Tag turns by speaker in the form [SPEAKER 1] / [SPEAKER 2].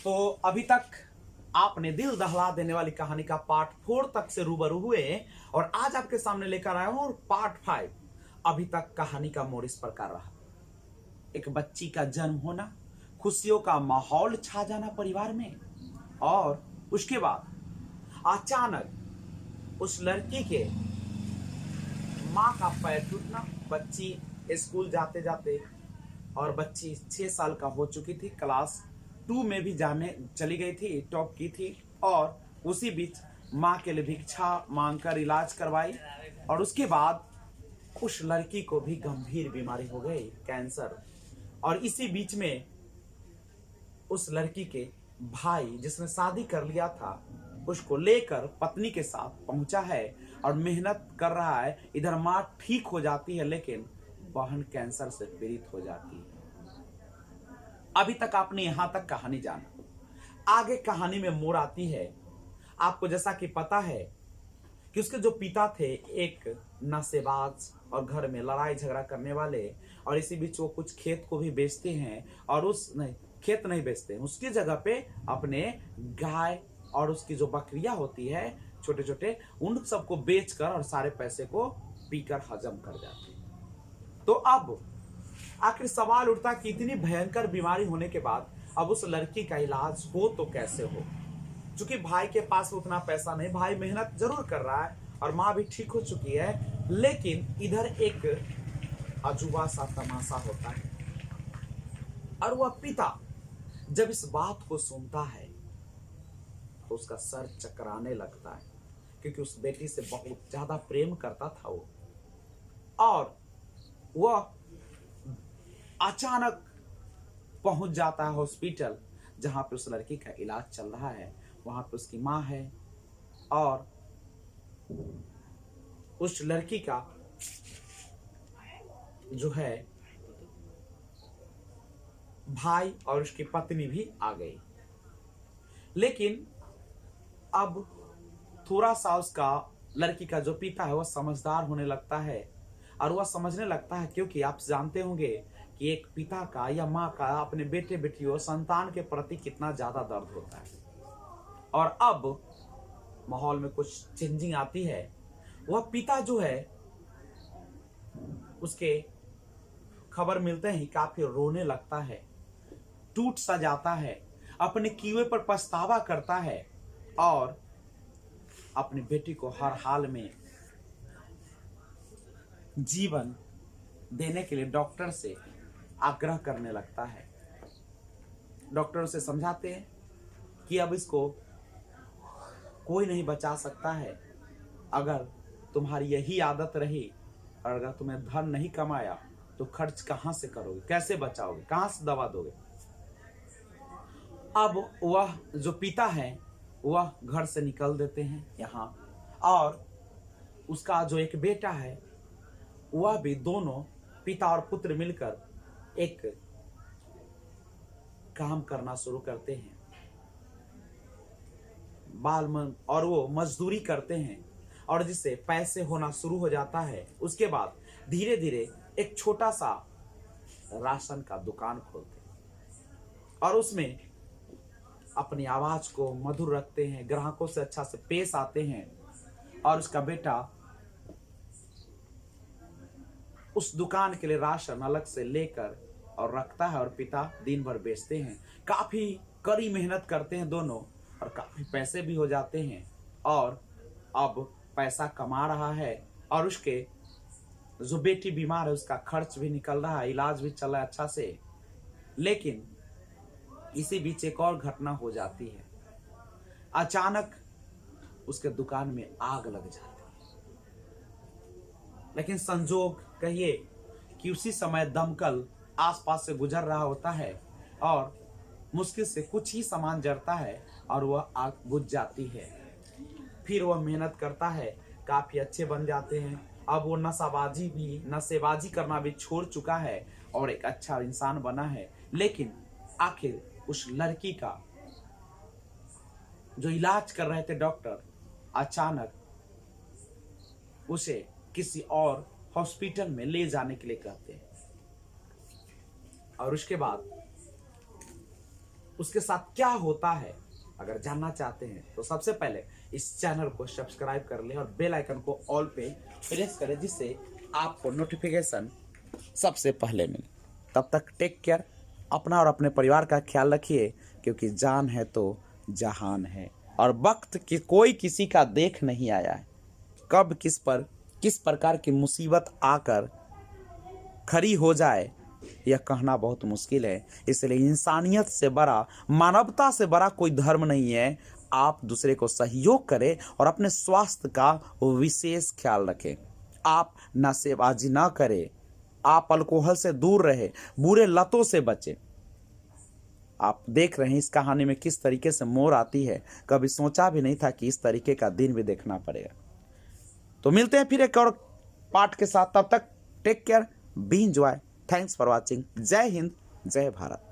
[SPEAKER 1] तो अभी तक आपने दिल दहला देने वाली कहानी का पार्ट 4 तक से रूबरू हुए और आज आपके सामने लेकर आया हूं और पार्ट 5। अभी तक कहानी का मोड़ इस प्रकार रहा। एक बच्ची का जन्म होना, खुशियों का माहौल छा जाना परिवार में, और उसके बाद अचानक उस लड़की के माँ का पैर टूटना। बच्ची स्कूल जाते जाते, और बच्ची 6 साल का हो चुकी थी, क्लास 2 में भी जाने चली गई थी, टॉप की थी, और उसी बीच माँ के लिए भिक्षा मांगकर इलाज करवाई। और उसके बाद उस लड़की को भी गंभीर बीमारी हो गई, कैंसर। और इसी बीच में उस लड़की के भाई जिसने शादी कर लिया था, उसको लेकर पत्नी के साथ पहुंचा है और मेहनत कर रहा है। इधर माँ ठीक हो जाती है, लेकिन बहन कैंसर से पीड़ित हो जाती है। अभी तक आपने यहां तक कहानी जाना। आगे कहानी में मोड़ आती है। आपको जैसा कि पता है कि उसके जो पिता थे एक नशेबाज और घर में लड़ाई झगड़ा करने वाले, और इसी बीच वो कुछ खेत को भी बेचते हैं, और खेत नहीं बेचते हैं, उसकी जगह पे अपने गाय और उसकी जो बकरियां होती है छोटे छोटे, उन सबको बेचकर और सारे पैसे को पीकर हजम कर जाते हैं। तो अब आखिर सवाल उठता कि इतनी भयंकर बीमारी होने के बाद अब उस लड़की का इलाज हो तो कैसे हो। क्योंकि भाई के पास उतना पैसा नहीं, भाई मेहनत जरूर कर रहा है और माँ भी ठीक हो चुकी है, लेकिन इधर एक अजूबा सा तमाशा होता है। और वह पिता जब इस बात को सुनता है तो उसका सर चकराने लगता है, क्योंकि उस बेटी से बहुत ज्यादा प्रेम करता था वो। और वह अचानक पहुंच जाता है हॉस्पिटल जहां पे उस लड़की का इलाज चल रहा है। वहां पे उसकी माँ है और उस लड़की का जो है भाई और उसकी पत्नी भी आ गई। लेकिन अब थोड़ा सा उसका लड़की का जो पिता है वह समझदार होने लगता है, और वह समझने लगता है, क्योंकि आप जानते होंगे कि एक पिता का या माँ का अपने बेटे बेटियों संतान के प्रति कितना ज्यादा दर्द होता है। और अब माहौल में कुछ चेंजिंग आती है। वह पिता जो है उसके खबर मिलते ही काफी रोने लगता है, टूट सा जाता है, अपने किए पर पछतावा करता है और अपनी बेटी को हर हाल में जीवन देने के लिए डॉक्टर से आग्रह करने लगता है। डॉक्टर उसे समझाते हैं कि अब इसको कोई नहीं बचा सकता है। अगर तुम्हारी यही आदत रही और अगर तुमने धन नहीं कमाया तो खर्च कहां से करोगे, कैसे बचाओगे, कहां से दवा दोगे। अब वह जो पिता है वह घर से निकल देते हैं यहाँ, और उसका जो एक बेटा है वह भी, दोनों पिता और पुत्र मिलकर एक काम करना शुरू करते हैं, और वो मजदूरी करते हैं, और जिससे पैसे होना शुरू हो जाता है। उसके बाद धीरे धीरे एक छोटा सा राशन का दुकान खोलते हैं और उसमें अपनी आवाज को मधुर रखते हैं, ग्राहकों से अच्छा से पेश आते हैं। और उसका बेटा उस दुकान के लिए राशन अलग से लेकर और रखता है, और पिता दिन भर बेचते हैं। काफी कड़ी मेहनत करते हैं दोनों, और काफी पैसे भी हो जाते हैं, और अब पैसा कमा रहा है, और उसके जो बेटी बीमार है उसका खर्च भी निकल रहा है, इलाज भी चल रहा है अच्छा से। लेकिन इसी बीच एक और घटना हो जाती है। अचानक उसके दुकान में आग लग जाती है। लेकिन संजोग कहिए कि उसी समय दमकल आसपास से गुजर रहा होता है, और मुश्किल से कुछ ही सामान जलता है और वह आग बुझ जाती है। फिर वह मेहनत करता है, काफी अच्छे बन जाते हैं। अब वो नशेबाजी करना भी छोड़ चुका है और एक अच्छा इंसान बना है। लेकिन आखिर उस लड़की का जो इलाज कर रहे थे डॉक्टर, अचानक उसे किसी और हॉस्पिटल में ले जाने के लिए कहते हैं। और उसके बाद उसके साथ क्या होता है, अगर जानना चाहते हैं तो सबसे पहले इस चैनल को सब्सक्राइब कर लें और बेल आइकन को ऑल पे प्रेस करें, जिससे आपको नोटिफिकेशन सबसे पहले मिले। तब तक टेक केयर, अपना और अपने परिवार का ख्याल रखिए, क्योंकि जान है तो जहान है, और वक्त की कोई किसी का देख नहीं आया है। कब किस प्रकार की मुसीबत आकर खड़ी हो जाए, यह कहना बहुत मुश्किल है। इसलिए इंसानियत से बड़ा, मानवता से बड़ा कोई धर्म नहीं है। आप दूसरे को सहयोग करें और अपने स्वास्थ्य का विशेष ख्याल रखें। आप नशेबाजी ना करें, आप अल्कोहल से दूर रहे, बुरे लतों से बचें। आप देख रहे हैं इस कहानी में किस तरीके से मोड़ आती है, कभी सोचा भी नहीं था कि इस तरीके का दिन भी देखना पड़ेगा। तो मिलते हैं फिर एक और पार्ट के साथ, तब तक take care, be enjoy, thanks for watching. जय हिंद, जय भारत।